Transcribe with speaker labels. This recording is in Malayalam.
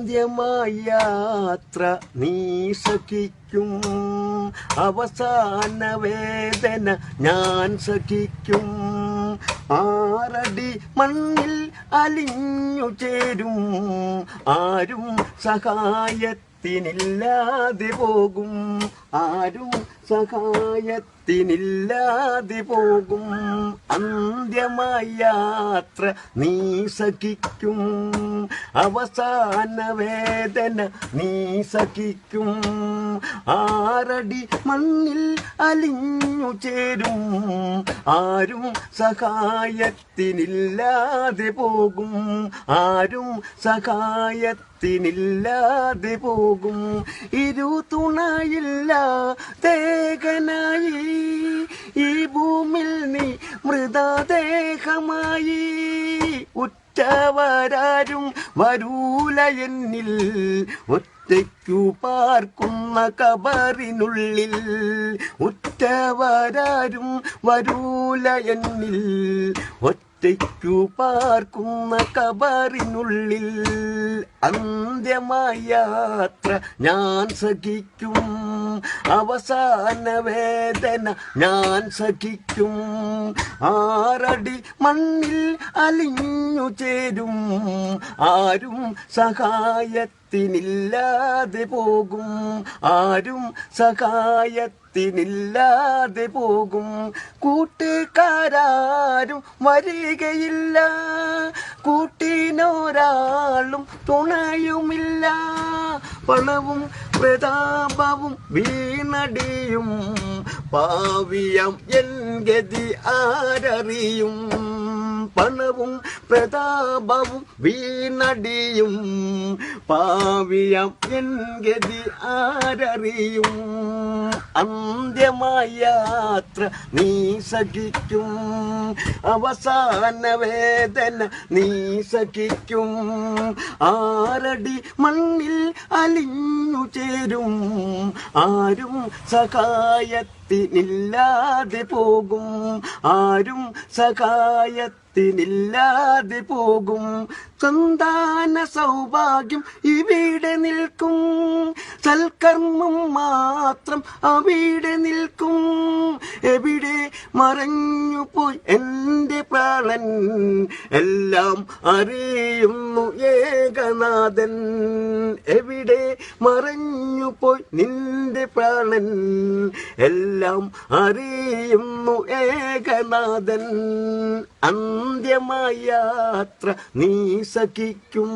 Speaker 1: അന്ത്യമായ യാത്ര നീ സഹിക്കും, അവസാന വേദന ഞാൻ സഹിക്കും. ആറടി മണ്ണിൽ അലിഞ്ഞു ചേരും, ആരും സഹായത്തിനില്ലാതെ പോകും, ആരും സഹായത്തിനില്ലാതെ പോകും. അന്ത്യമായ യാത്ര നീ സഹിക്കും, അവസാന വേദന നീ സഹിക്കും. ആറടി മണ്ണിൽ അലിഞ്ഞു ചേരും, ആരും സഹായത്തിനില്ലാതെ പോകും, ആരും സഹായത്തിനില്ലാതെ പോകും. ഇരു തുണയില്ല തേകനായി ഈ ഭൂമിൽ നീ മൃതദേഹമായി. ഉറ്റവരാരും വരൂല എന്നിൽ, ഒറ്റയ്ക്കു പാർക്കുന്ന കബറിനുള്ളിൽ. ഉറ്റവരാരും വരൂല എന്നിൽ, ഒറ്റയ്ക്കു പാർക്കുന്ന കബറിനുള്ളിൽ. അന്ത്യമായ യാത്ര ഞാൻ സഹിക്കും, അവസാന വേദന ഞാൻ സഹിക്കും. ആറടി മണ്ണിൽ അലിഞ്ഞു ചേരും, ആരും സഹായത്തിനില്ലാതെ പോകും, ആരും സഹായത്തിനില്ലാതെ പോകും. കൂട്ടുകാരും വരികയില്ല, കൂട്ടിനൊരാളും തുണയുമില്ല. പണവും പ്രതാപവും വീണടിയും, പാവിയം എൻ ഗതി ആരറിയും. പണവും പ്രതാപവും വീണടിയും, പാവിയം എൻ ഗതി ആരറിയും. അന്ത്യമായ യാത്ര നീ സഹിക്കും, അവസാന വേദന നീ സഹിക്കും. ആറടി മണ്ണിൽ അലിഞ്ഞു ചേരും, ആരും സഹായത്തിനില്ലാതെ പോകും, ആരും സഹായത്തിനില്ലാതെ പോകും. സന്താന സൗഭാഗ്യം ഇവിടെ നിൽക്കും, സൽക്കർമ്മം മാത്രം അവിടെ നിൽക്കും. എവിടെ മറഞ്ഞു പോയി എൻ്റെ പ്രാണൻ, എല്ലാം അറിയുന്നു ഏകനാഥൻ. എവിടെ മറഞ്ഞു പോയി നിന്റെ പ്രാണൻ, എല്ലാം അറിയുന്നു ഏകനാഥൻ. അന്ത്യമായ യാത്ര നീ സഹിക്കും.